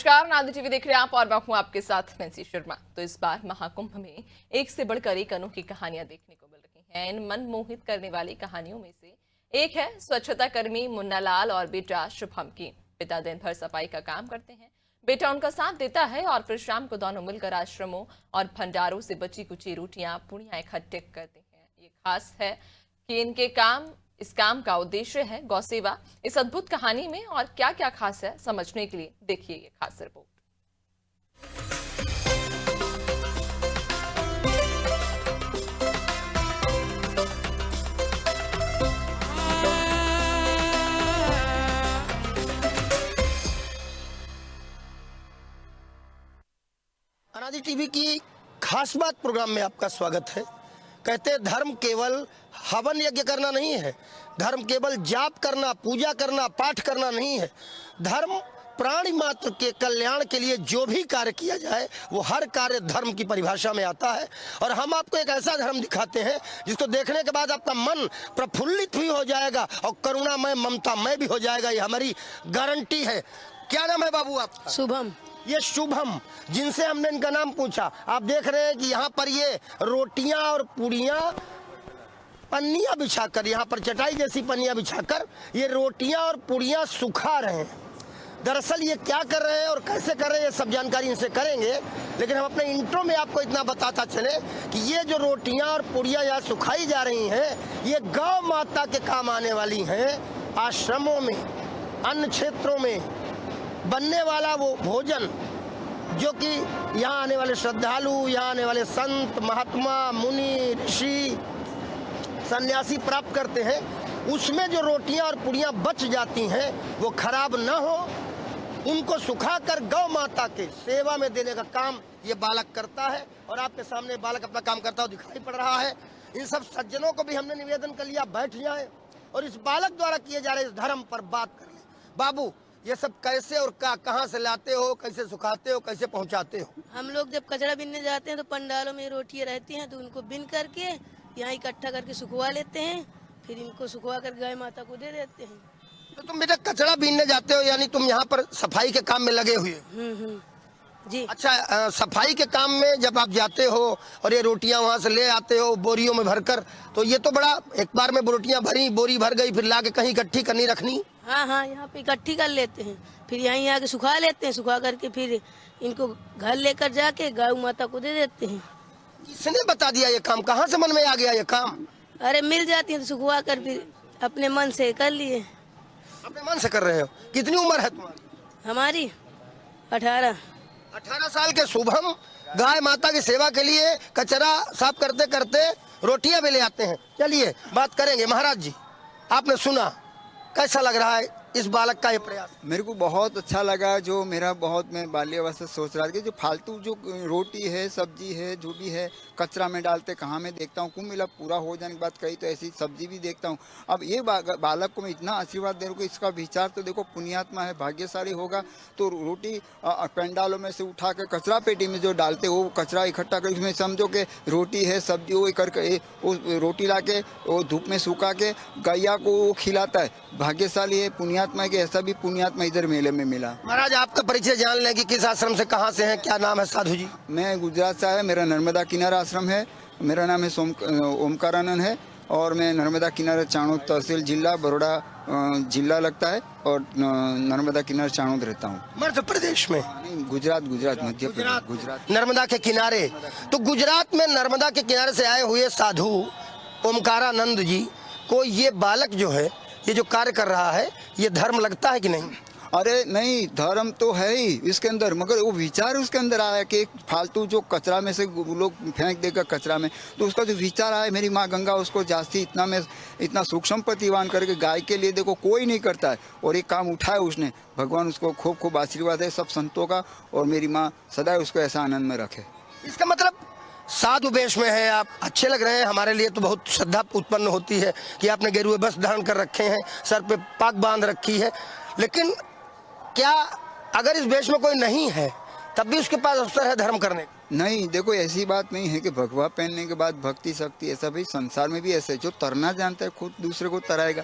नमस्कार, नादी टीवी देख रहे हैं आप और मैं हूं आपके साथ नैन्सी शर्मा। तो इस बार महाकुंभ में एक से बढ़कर एक अनोखी कहानियां देखने को मिल रही हैं। इन मन मोहित करने वाली कहानियों में से एक है स्वच्छता कर्मी मुन्ना लाल और बेटा शुभम की। पिता दिन भर सफाई का काम करते हैं, बेटा उनका साथ देता है और फिर शाम को दोनों मिलकर आश्रमों और भंडारों से बची कुची रोटियां पुड़ियां इकट्ठे करते हैं। ये खास है कि इस काम का उद्देश्य है गौ सेवा। इस अद्भुत कहानी में और क्या क्या खास है, समझने के लिए देखिए ये खास रिपोर्ट। अनादि टीवी की खास बात प्रोग्राम में आपका स्वागत है। कहते हैं धर्म केवल हवन यज्ञ करना नहीं है, धर्म केवल जाप करना, पूजा करना, पाठ करना नहीं है। धर्म प्राणी मात्र के कल्याण के लिए जो भी कार्य किया जाए वो हर कार्य धर्म की परिभाषा में आता है। और हम आपको एक ऐसा धर्म दिखाते हैं जिसको देखने के बाद आपका मन प्रफुल्लित भी हो जाएगा और करुणामय ममतामय भी हो जाएगा। ये हमारी गारंटी है। क्या नाम है बाबू आपका? शुभम। ये शुभम, जिनसे हमने इनका नाम पूछा। आप देख रहे हैं कि यहाँ पर ये रोटियां और पूड़ियां पन्नियां बिछाकर, यहाँ पर चटाई जैसी पन्नियां बिछाकर ये रोटियां और पूड़ियां सुखा रहे हैं। दरअसल ये क्या कर रहे हैं और कैसे कर रहे हैं ये सब जानकारी इनसे करेंगे, लेकिन हम अपने इंट्रो में आपको इतना बताता चले कि ये जो रोटियां और पूड़ियां यहाँ सुखाई जा रही हैं ये गौ माता के काम आने वाली हैं। आश्रमों में, अन्य क्षेत्रों में बनने वाला वो भोजन जो कि यहाँ आने वाले श्रद्धालु, यहाँ आने वाले संत, महात्मा, मुनि, ऋषि, सन्यासी प्राप्त करते हैं, उसमें जो रोटियां और पुड़ियां बच जाती हैं वो खराब न हो, उनको सुखाकर गौ माता के सेवा में देने का काम ये बालक करता है। और आपके सामने बालक अपना काम करता हुआ दिखाई पड़ रहा है। इन सब सज्जनों को भी हमने निवेदन कर लिया बैठ जाए और इस बालक द्वारा किए जा रहे इस धर्म पर बात कर ले। बाबू, ये सब कैसे और कहाँ से लाते हो, कैसे सुखाते हो, कैसे पहुंचाते हो? हम लोग जब कचरा बीनने जाते हैं तो पंडालों में रोटियां रहती हैं तो उनको बीन करके यहाँ इकट्ठा करके सुखवा लेते हैं, फिर इनको सुखवा कर गाय माता को दे देते हैं। तो तुम बेटा कचरा बीनने जाते हो, यानी तुम यहाँ पर सफाई के काम में लगे हुए? जी। अच्छा, सफाई के काम में जब आप जाते हो और ये रोटियां वहाँ से ले आते हो बोरियों में भरकर, तो ये तो बड़ा, एक बार में रोटियां भरी, बोरी भर गई, फिर लाके कहीं इकट्ठी करनी रखनी? हाँ, यहाँ पे इकट्ठी कर लेते हैं, फिर यहीं आके सुखा लेते हैं, सुखा करके फिर इनको घर लेकर जाके गौ माता को दे देते हैं। किसने बता दिया ये काम? कहाँ से मन में आ गया ये काम? अरे मिल जाती है तो सुखवा कर फिर अपने मन से कर लिए। अपने मन से कर रहे हो? कितनी उम्र है तुम्हारी? हमारी 18। 18 साल के शुभम गाय माता की सेवा के लिए कचरा साफ करते करते रोटियां भी ले आते हैं। चलिए बात करेंगे। महाराज जी, आपने सुना, कैसा लग रहा है इस बालक का ये प्रयास? मेरे को बहुत अच्छा लगा। जो मेरा बहुत, मैं बाल्यावस्था से सोच रहा था कि जो फालतू जो रोटी है, सब्जी है, जो भी है कचरा में डालते, कहाँ मैं देखता हूँ कुछ मिला पूरा हो जाने के बाद कहीं तो ऐसी सब्जी भी देखता हूँ। अब ये बालक को मैं इतना आशीर्वाद दे रहा हूँ कि इसका विचार तो देखो पुण्यात्मा है, भाग्यशाली होगा। तो रोटी पंडालों में से उठा कर कचरा पेटी में जो डालते वो कचरा इकट्ठा कर, इसमें समझो कि रोटी है, सब्जी, वो करके वो रोटी ला के वो धूप में सुखा के गैया को वो खिलाता है। भाग्यशाली है, पुण्यात्मा है कि ऐसा भी पुण्यात्मा इधर मेले में मिला। महाराज, आपका परिचय जान लें कि किस आश्रम से, कहाँ से हैं, क्या नाम है साधु जी? मैं गुजरात से आया, मेरा नर्मदा किनारा आश्रम है। मेरा नाम है ओमकारानंद है और मैं नर्मदा किनारा चाणोद तहसील जिला बड़ौदा जिला लगता है और नर्मदा किनारा चाणोद रहता हूँ। मध्य प्रदेश में? नहीं, गुजरात मध्य प्रदेश, गुजरात, नर्मदा के किनारे। तो गुजरात में नर्मदा के किनारे से आए हुए साधु ओमकारानंद जी को ये बालक जो है, ये जो कार्य कर रहा है, ये धर्म लगता है कि नहीं? अरे नहीं, धर्म तो है ही इसके अंदर, मगर वो विचार उसके अंदर आया कि फालतू जो कचरा में से लोग फेंक देगा कचरा में, तो उसका जो विचार आया, मेरी माँ गंगा उसको जास्ती इतना सूक्ष्म प्रतिवान करके गाय के लिए देखो कोई नहीं करता है और एक काम उठाया उसने। भगवान उसको खूब खूब आशीर्वाद है सब संतों का और मेरी माँ सदा उसको ऐसा आनंद में रखे। इसका मतलब साधु वेश में है आप, अच्छे लग रहे हैं। हमारे लिए तो बहुत श्रद्धा उत्पन्न होती है कि आपने गेरुए वस्त्र धारण कर रखे हैं, सर पे पाग बांध रखी है, लेकिन क्या अगर इस वेश में कोई नहीं है तब भी उसके पास अवसर है धर्म करने का? नहीं, देखो ऐसी बात नहीं है कि भगवा पहनने के बाद भक्ति शक्ति, ऐसा भाई संसार में भी ऐसे जो तरना जानता है खुद दूसरे को तराएगा।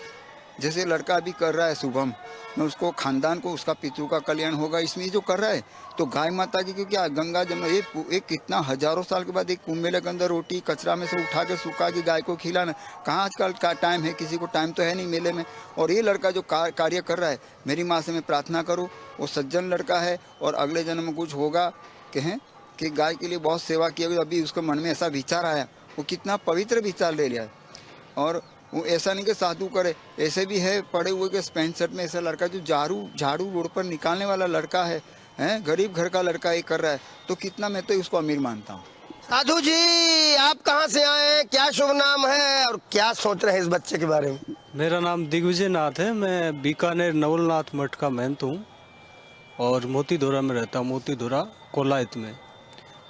जैसे लड़का अभी कर रहा है शुभम, मैं उसको खानदान को उसका पितरों का कल्याण होगा इसमें जो कर रहा है, तो गाय माता की क्योंकि गंगा जमुना एक कितना हजारों साल के बाद एक कुंभ मेले के अंदर रोटी कचरा में से उठा के सुखा के गाय को खिलाना, कहाँ आजकल का टाइम है, किसी को टाइम तो है नहीं मेले में। और ये लड़का जो कार्य कर रहा है, मेरी माँ से मैं प्रार्थना करूँ वो सज्जन लड़का है और अगले जन्म में कुछ होगा कहें कि गाय के लिए बहुत सेवा की। अभी उसके मन में ऐसा विचार आया, वो कितना पवित्र विचार ले लिया है। और वो ऐसा नहीं कि साधु करे, ऐसे भी है पड़े हुए के पैंट शर्ट में ऐसा लड़का जो झाड़ू रोड पर निकालने वाला लड़का है, गरीब घर का लड़का ये कर रहा है, तो कितना मैं तो उसको अमीर मानता हूँ। साधु जी, आप कहाँ से आए हैं, क्या शुभ नाम है और क्या सोच रहे हैं इस बच्चे के बारे में? मेरा नाम दिग्विजय नाथ है। मैं बीकानेर नवलनाथ मठ का महंत हूँ और मोतीधुरा में रहता हूँ, मोतीधुरा कोलायत में।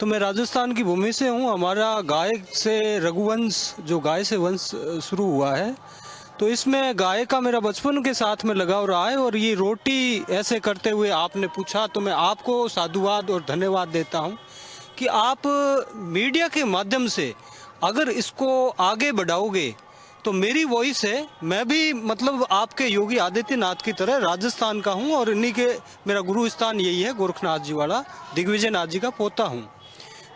तो मैं राजस्थान की भूमि से हूँ। हमारा गाय से रघुवंश, जो गाय से वंश शुरू हुआ है, तो इसमें गाय का मेरा बचपन के साथ में लगाव रहा है। और ये रोटी ऐसे करते हुए आपने पूछा तो मैं आपको साधुवाद और धन्यवाद देता हूँ कि आप मीडिया के माध्यम से अगर इसको आगे बढ़ाओगे तो मेरी वॉइस है। मैं भी मतलब आपके योगी आदित्यनाथ की तरह राजस्थान का हूँ और इन्हीं के मेरा गुरु स्थान यही है, गोरखनाथ जी वाला, दिग्विजय नाथ जी का पोता हूँ।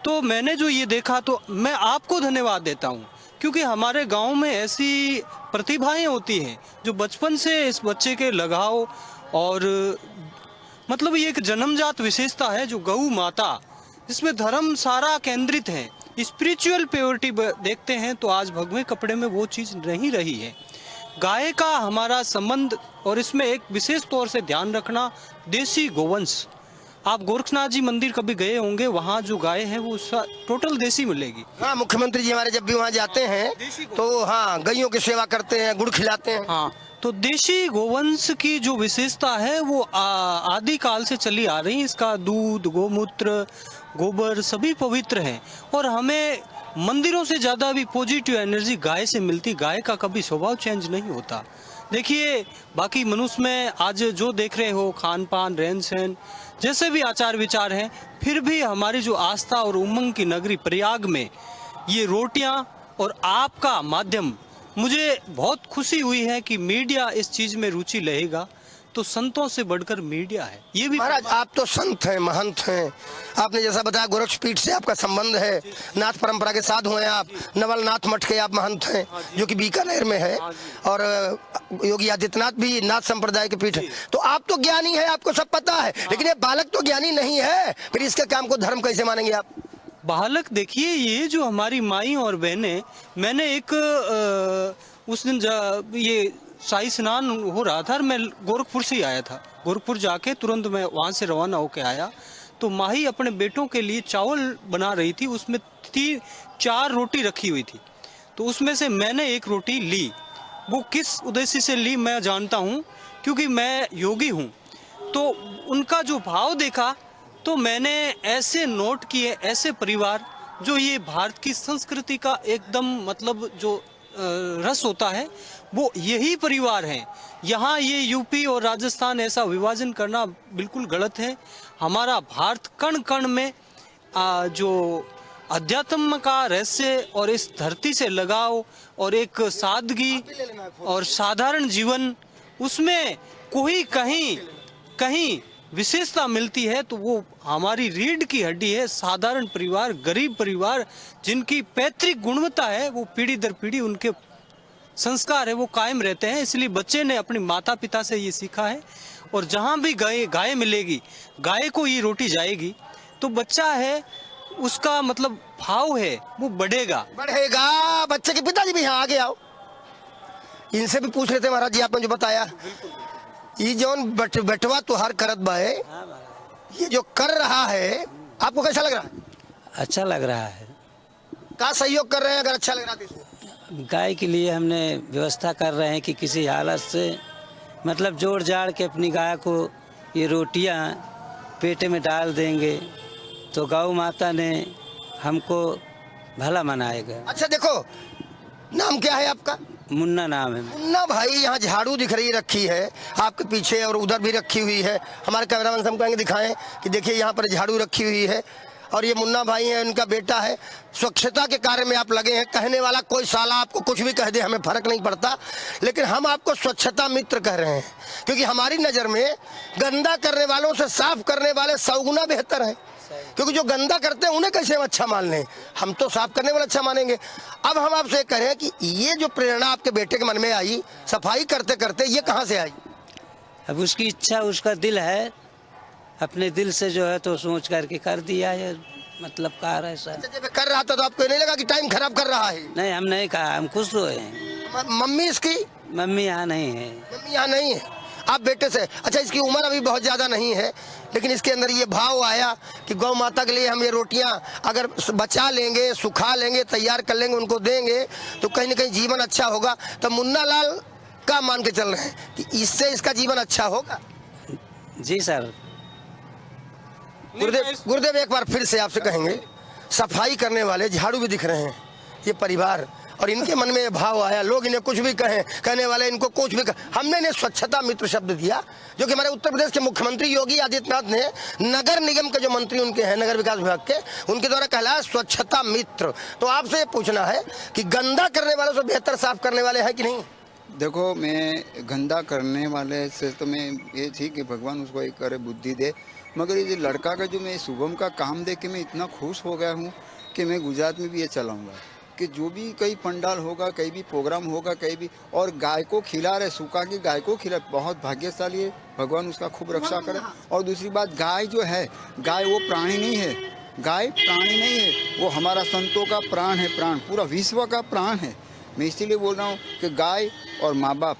तो मैंने जो ये देखा तो मैं आपको धन्यवाद देता हूँ, क्योंकि हमारे गांव में ऐसी प्रतिभाएं होती हैं जो बचपन से इस बच्चे के लगाव और मतलब ये एक जन्मजात विशेषता है जो गौ माता, जिसमें धर्म सारा केंद्रित है, स्पिरिचुअल प्योरिटी देखते हैं, तो आज भगवे कपड़े में वो चीज़ नहीं रही है। गाय का हमारा संबंध, और इसमें एक विशेष तौर से ध्यान रखना, देसी गोवंश। आप गोरखनाथ जी मंदिर कभी गए होंगे, वहाँ जो गाय है वो टोटल देसी मिलेगी। हाँ, मुख्यमंत्री जी हमारे जब भी वहाँ जाते हैं तो हाँ गैयों की सेवा करते हैं, गुड़ खिलाते हैं। हाँ, तो देशी गोवंश की जो विशेषता है वो आदि काल से चली आ रही है। इसका दूध, गोमूत्र, गोबर सभी पवित्र हैं और हमें मंदिरों से ज़्यादा भी पॉजिटिव एनर्जी गाय से मिलती। गाय का कभी स्वभाव चेंज नहीं होता। देखिए, बाकी मनुष्य में आज जो देख रहे हो, खान पान, रहन सहन, जैसे भी आचार विचार हैं, फिर भी हमारी जो आस्था और उमंग की नगरी प्रयाग में ये रोटियां और आपका माध्यम, मुझे बहुत खुशी हुई है कि मीडिया इस चीज़ में रुचि लेगा। तो संतों से बढ़कर मीडिया है, ये भी। महाराज, आप तो संत हैं, महंत हैं। आपने जैसा बताया गोरक्षपीठ से आपका संबंध है, नाथ परंपरा के साधु हैं आप, नवलनाथ मठ के आप महंत हैं जो कि बीकानेर में है, और योगी आदित्यनाथ भी नाथ संप्रदाय के पीठ है। तो आप तो ज्ञानी है, आपको सब पता है, लेकिन ये बालक तो ज्ञानी नहीं है, फिर इसके काम को धर्म कैसे मानेंगे आप? बालक देखिए, ये जो हमारी माई और बहनें, मैंने एक उस दिन ये शाही स्नान हो रहा था और मैं गोरखपुर से ही आया था। गोरखपुर जाके तुरंत मैं वहाँ से रवाना होके आया, तो माही अपने बेटों के लिए चावल बना रही थी, उसमें 4 रोटी रखी हुई थी। तो उसमें से मैंने एक रोटी ली। वो किस उद्देश्य से ली मैं जानता हूँ, क्योंकि मैं योगी हूँ। तो उनका जो भाव देखा तो मैंने ऐसे नोट किए, ऐसे परिवार जो ये भारत की संस्कृति का एकदम मतलब जो रस होता है, वो यही परिवार हैं। यहाँ ये यूपी और राजस्थान ऐसा विभाजन करना बिल्कुल गलत है। हमारा भारत कण कण में जो अध्यात्म का रहस्य और इस धरती से लगाव और एक सादगी और साधारण जीवन, उसमें कोई कहीं विशेषता मिलती है तो वो हमारी रीढ़ की हड्डी है। साधारण परिवार, गरीब परिवार, जिनकी पैतृक गुणवत्ता है, वो पीढ़ी दर पीढ़ी उनके संस्कार है वो कायम रहते हैं। इसलिए बच्चे ने अपने माता पिता से ये सीखा है, और जहाँ भी गाय मिलेगी, गाय को ये रोटी जाएगी, तो बच्चा है उसका मतलब भाव है वो बढ़ेगा। बच्चे के पिताजी भी यहाँ आगे आओ, इनसे भी पूछ लेते महाराज जी, आपने जो बताया ये जौन बटवा तुहार करत बाए, ये जो कर रहा है, आपको कैसा लग रहा है? अच्छा लग रहा है। क्या सहयोग कर रहे हैं? अगर अच्छा लग रहा है तो गाय के लिए हमने व्यवस्था कर रहे हैं कि किसी हालत से मतलब जोड़ जाड़ के अपनी गाय को ये रोटियां पेटे में डाल देंगे तो गौ माता ने हमको भला मनाएगा। अच्छा देखो, नाम क्या है आपका? मुन्ना नाम है। मुन्ना भाई, यहाँ झाड़ू दिख रही रखी है आपके पीछे और उधर भी रखी हुई है। हमारे कैमरामैन से हम कहेंगे दिखाएं कि देखिए यहाँ पर झाड़ू रखी हुई है। और ये मुन्ना भाई हैं, उनका बेटा है। स्वच्छता के कार्य में आप लगे हैं। कहने वाला कोई साला आपको कुछ भी कह दे, हमें फर्क नहीं पड़ता, लेकिन हम आपको स्वच्छता मित्र कह रहे हैं, क्योंकि हमारी नज़र में गंदा करने वालों से साफ करने वाले 100 गुना बेहतर है। क्योंकि जो गंदा करते हैं उन्हें कैसे हम अच्छा मान लें, हम तो साफ करने वाला अच्छा मानेंगे। अब हम आपसे कह रहे हैं कि ये जो प्रेरणा आपके बेटे के मन में आई सफाई करते करते, ये कहाँ से आई? अब उसकी इच्छा, उसका दिल है, अपने दिल से जो है तो सोच करके कर दिया है, मतलब कार ऐसा। जब कर रहा था तो आपको नहीं लगा कि टाइम खराब कर रहा है? नहीं, हम नहीं कहा, हम खुश हुए हैं। मम्मी इसकी? मम्मी यहाँ नहीं है। मम्मी यहाँ नहीं है। आप बेटे से, अच्छा इसकी उम्र अभी बहुत ज़्यादा नहीं है, लेकिन इसके अंदर ये भाव आया कि गौ माता के लिए हम ये रोटियां अगर बचा लेंगे, सुखा लेंगे, तैयार कर लेंगे, उनको देंगे तो कहीं ना कहीं जीवन अच्छा होगा। तो मुन्ना लाल का मान के चल रहे हैं कि इससे इसका जीवन अच्छा होगा। जी सर। गुरुदेव एक बार फिर से आपसे कहेंगे, सफाई करने वाले झाड़ू भी दिख रहे हैं, ये परिवार, और इनके मन में ये भाव आया, लोग इन्हें कुछ भी कहें, कहने वाले इनको कुछ भी हमने इन्हें स्वच्छता मित्र शब्द दिया, जो कि हमारे उत्तर प्रदेश के मुख्यमंत्री योगी आदित्यनाथ ने नगर निगम के जो मंत्री उनके हैं, नगर विकास विभाग के, उनके द्वारा कहलाया स्वच्छता मित्र। तो आपसे ये पूछना है कि गंदा करने वालों से बेहतर साफ करने वाले हैं कि नहीं? देखो, मैं गंदा करने वाले से तो मैं ये थी कि भगवान उसको एक करे बुद्धि दे, मगर ये लड़का का जो मैं शुभम का काम देख के मैं इतना खुश हो गया हूँ कि मैं गुजरात में भी ये चलाऊँगा कि जो भी कहीं पंडाल होगा, कहीं भी प्रोग्राम होगा, कहीं भी, और गाय को खिला रहे, सूखा की गाय को खिला, बहुत भाग्यशाली है, भगवान उसका खूब रक्षा करे। और दूसरी बात, गाय जो है, गाय वो प्राणी नहीं है, गाय प्राणी नहीं है, वो हमारा संतों का प्राण है, प्राण पूरा विश्व का प्राण है। मैं इसीलिए बोल रहा हूँ कि गाय और माँ बाप,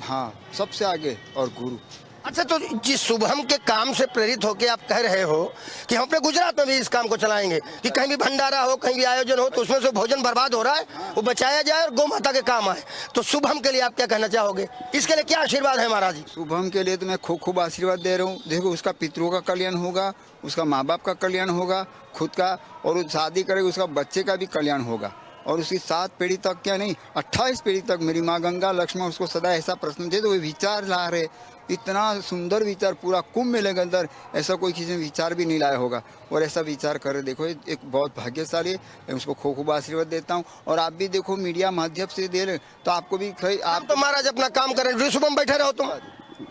हाँ, सबसे आगे, और गुरु। अच्छा, तो जिस शुभम के काम से प्रेरित होकर आप कह रहे हो कि हम अपने गुजरात में भी इस काम को चलाएंगे कि कहीं भी भंडारा हो, कहीं भी आयोजन हो तो उसमें से भोजन बर्बाद हो रहा है, वो बचाया जाए और गौ माता के काम आए, तो शुभम के लिए आप क्या कहना चाहोगे? इसके लिए क्या आशीर्वाद है महाराज जी? शुभम के लिए तो मैं खूब खूब आशीर्वाद दे रहा हूँ। देखो, उसका पितरों का कल्याण होगा, उसका माँ बाप का कल्याण होगा, खुद का, और वो शादी करेगा उसका बच्चे का भी कल्याण होगा, और उसकी 7 पीढ़ी तक, क्या नहीं 28 पीढ़ी तक मेरी माँ गंगा लक्ष्मण उसको सदा ऐसा प्रश्न दे, तो वे विचार ला रहे, इतना सुंदर विचार, पूरा कुंभ मेले के अंदर ऐसा कोई किसी ने विचार भी नहीं लाया होगा, और ऐसा विचार करे। देखो, एक बहुत भाग्यशाली है, मैं उसको खूब खूब आशीर्वाद देता हूँ। और आप भी देखो, मीडिया माध्यम से दे रहे, तो आपको भी आप तो महाराज अपना काम कर रहे हैं, शुभम बैठे रहो तुम,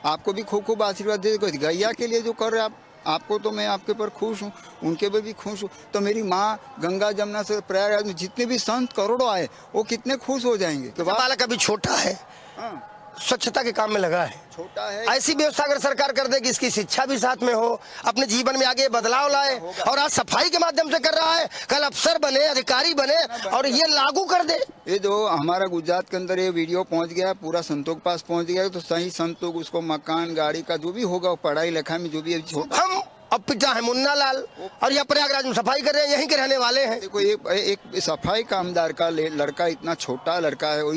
आपको भी खूब खूब आशीर्वाद दे। देखो, गैया के लिए जो कर रहे आप, आपको तो मैं आपके पर खुश हूँ, उनके पर भी खुश हूँ। तो मेरी माँ गंगा जमुना से प्रयागराज में जितने भी संत करोड़ों आए, वो कितने खुश हो जाएंगे। तो बालक अभी छोटा है, स्वच्छता के काम में लगा है, छोटा है, ऐसी व्यवस्था अगर सरकार कर दे कि इसकी शिक्षा भी साथ में हो, अपने जीवन में आगे बदलाव लाए, और आज सफाई के माध्यम से कर रहा है, कल अफसर बने, अधिकारी बने, और ये लागू कर दे। ये जो हमारा गुजरात के अंदर ये वीडियो पहुंच गया, पूरा संतों के पास पहुंच गया, तो सही संत लोग उसको मकान, गाड़ी का जो भी होगा, पढ़ाई लिखाई में जो भी हम अब पिता है मुन्ना लाल, और यह प्रयागराज में सफाई कर रहे हैं, यहीं के रहने वाले हैं। देखो, एक सफाई कामदार का लड़का, इतना छोटा लड़का है, और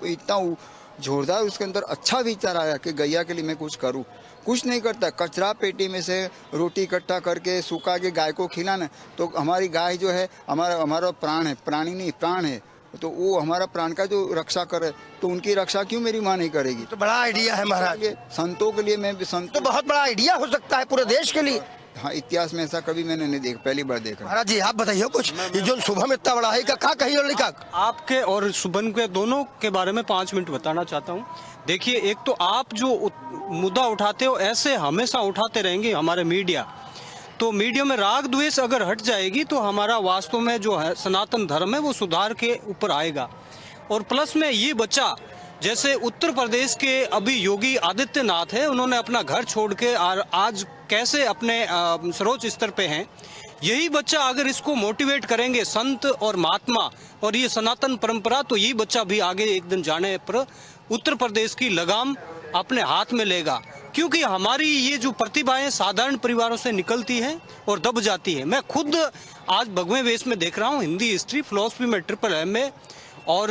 इतना जोरदार उसके अंदर अच्छा विचार आया कि गैया के लिए मैं कुछ करूं। कुछ नहीं करता, कचरा पेटी में से रोटी इकट्ठा करके सुखा के गाय को खिलाना। तो हमारी गाय जो है हमारा प्राण है, प्राणी नहीं प्राण है, तो वो हमारा प्राण का जो रक्षा करे, तो उनकी रक्षा क्यों मेरी माँ नहीं करेगी? तो बड़ा आइडिया है महाराज, संतों के लिए मैं भी संत, तो बहुत बड़ा आइडिया हो सकता है पूरे देश के लिए। हाँ, इतिहास में ऐसा कभी मैंने नहीं देखा, पहली बार देखा। महाराज जी आप बताइए कुछ, ये जो शुभम इतना बड़ा है, का कही और लिखा? आपके और शुभम के दोनों के बारे में 5 मिनट बताना चाहता हूँ। देखिए, एक तो आप जो मुद्दा उठाते हो, ऐसे हमेशा उठाते रहेंगे हमारे मीडिया, तो मीडिया में राग द्वेष अगर हट जाएगी तो हमारा वास्तव में जो है सनातन धर्म है वो सुधार के ऊपर आएगा। और प्लस में ये बच्चा, जैसे उत्तर प्रदेश के अभी योगी आदित्यनाथ है, उन्होंने अपना घर छोड़ के आज कैसे अपने सर्वोच्च स्तर पे हैं, यही बच्चा अगर इसको मोटिवेट करेंगे संत और महात्मा और ये सनातन परंपरा, तो यही बच्चा भी आगे एक दिन जाने पर उत्तर प्रदेश की लगाम अपने हाथ में लेगा। क्योंकि हमारी ये जो प्रतिभाएं साधारण परिवारों से निकलती हैं और दब जाती है। मैं खुद आज भगवे वेश में देख रहा हूँ, हिंदी, हिस्ट्री, फिलॉसफी में ट्रिपल में, और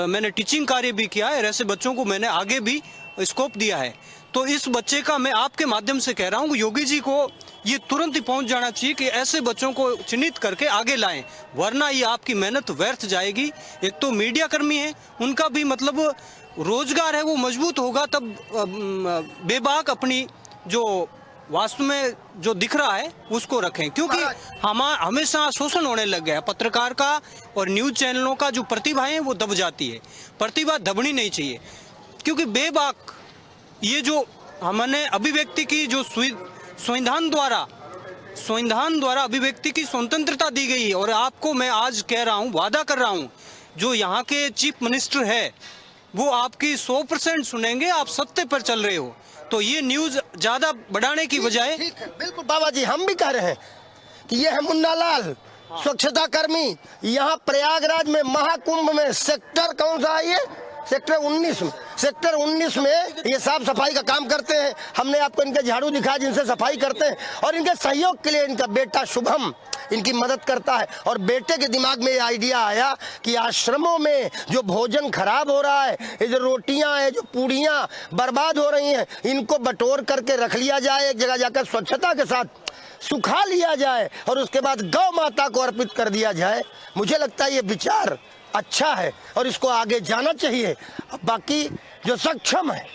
मैंने टीचिंग कार्य भी किया है, ऐसे बच्चों को मैंने आगे भी स्कोप दिया है। तो इस बच्चे का मैं आपके माध्यम से कह रहा हूँ, योगी जी को ये तुरंत ही पहुंच जाना चाहिए कि ऐसे बच्चों को चिन्हित करके आगे लाएं, वरना ये आपकी मेहनत व्यर्थ जाएगी। एक तो मीडिया कर्मी है, उनका भी मतलब रोजगार है वो मजबूत होगा, तब बेबाक अपनी जो वास्तव में जो दिख रहा है उसको रखें, क्योंकि हमेशा शोषण होने लग गया है पत्रकार का और न्यूज चैनलों का। जो प्रतिभा है वो दब जाती है, प्रतिभा दबनी नहीं चाहिए, क्योंकि बेबाक ये जो हमने अभिव्यक्ति की जो संविधान द्वारा अभिव्यक्ति की स्वतंत्रता दी गई है। और आपको मैं आज कह रहा हूँ, वादा कर रहा हूँ, जो यहाँ के चीफ मिनिस्टर है वो आपकी 100% सुनेंगे। आप सत्य पर चल रहे हो, तो ये न्यूज ज्यादा बढ़ाने की बजाय। ठीक है, बिल्कुल बाबा जी, हम भी कह रहे हैं कि ये है मुन्ना लाल, स्वच्छता कर्मी, यहाँ प्रयागराज में महाकुंभ में सेक्टर कौन सा है, ये सेक्टर 19 में ये साफ सफाई का काम करते हैं। हमने आपको इनके झाड़ू दिखाया जिनसे सफाई करते हैं, और इनके सहयोग के लिए इनका बेटा शुभम इनकी मदद करता है। और बेटे के दिमाग में ये आइडिया आया कि आश्रमों में जो भोजन खराब हो रहा है, ये जो रोटियां हैं, जो पूड़ियां बर्बाद हो रही हैं, इनको बटोर करके रख लिया जाए, एक जगह जाकर स्वच्छता के साथ सुखा लिया जाए और उसके बाद गौ माता को अर्पित कर दिया जाए। मुझे लगता है ये विचार अच्छा है और इसको आगे जाना चाहिए। अब बाकी जो सक्षम है,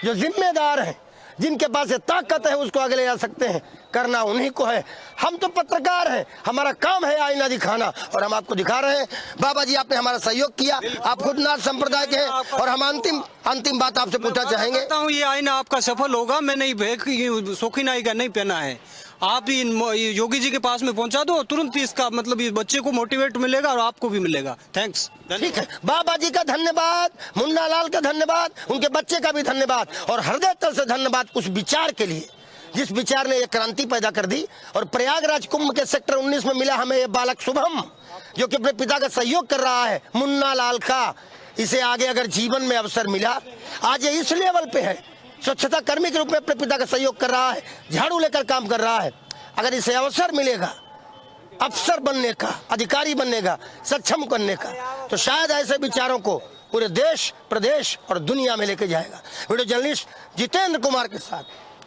जो जिम्मेदार हैं, जिनके पास ये ताकत है, उसको आगे ले जा सकते हैं, करना उन्हीं को है। हम तो पत्रकार हैं, हमारा काम है आईना दिखाना, और हम आपको दिखा रहे हैं। बाबा जी, आपने हमारा सहयोग किया, आप खुद नाथ संप्रदाय के हैं, और हम अंतिम बात आपसे पूछना चाहेंगे। ये आईना आपका सफल होगा। मैंने शौकीन आई का नहीं पहना है, आप योगी जी के पास में पहुंचा दो, तुरंत इसका मतलब इस बच्चे को मोटिवेट मिलेगा और आपको भी मिलेगा। थैंक्स। ठीक है, बाबा जी का धन्यवाद, मुन्ना लाल का धन्यवाद, उनके बच्चे का भी धन्यवाद, और हृदय तल से धन्यवाद उस विचार के लिए जिस विचार ने ये क्रांति पैदा कर दी। और प्रयागराज कुंभ के सेक्टर 19 में मिला हमें ये बालक शुभम, जो कि अपने पिता का सहयोग कर रहा है, मुन्ना लाल का। इसे आगे अगर जीवन में अवसर मिला, आज ये इस लेवल पे है, स्वच्छता कर्मी के रूप में अपने पिता का सहयोग कर रहा है, झाड़ू लेकर काम कर रहा है। अगर इसे अवसर मिलेगा अफसर बनने का, अधिकारी बनने का, सक्षम करने का, तो शायद ऐसे विचारों को पूरे देश, प्रदेश और दुनिया में लेके जाएगा। वीडियो जर्नलिस्ट जितेंद्र कुमार के साथ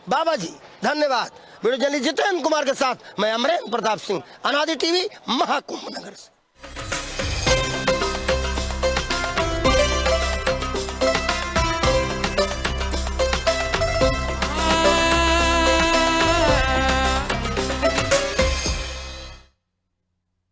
बाबा जी धन्यवाद। वीडियो जर्नलिस्ट जितेंद्र कुमार के साथ मैं अमरेंद्र प्रताप सिंह, अनादि टीवी, महाकुंभ नगर से।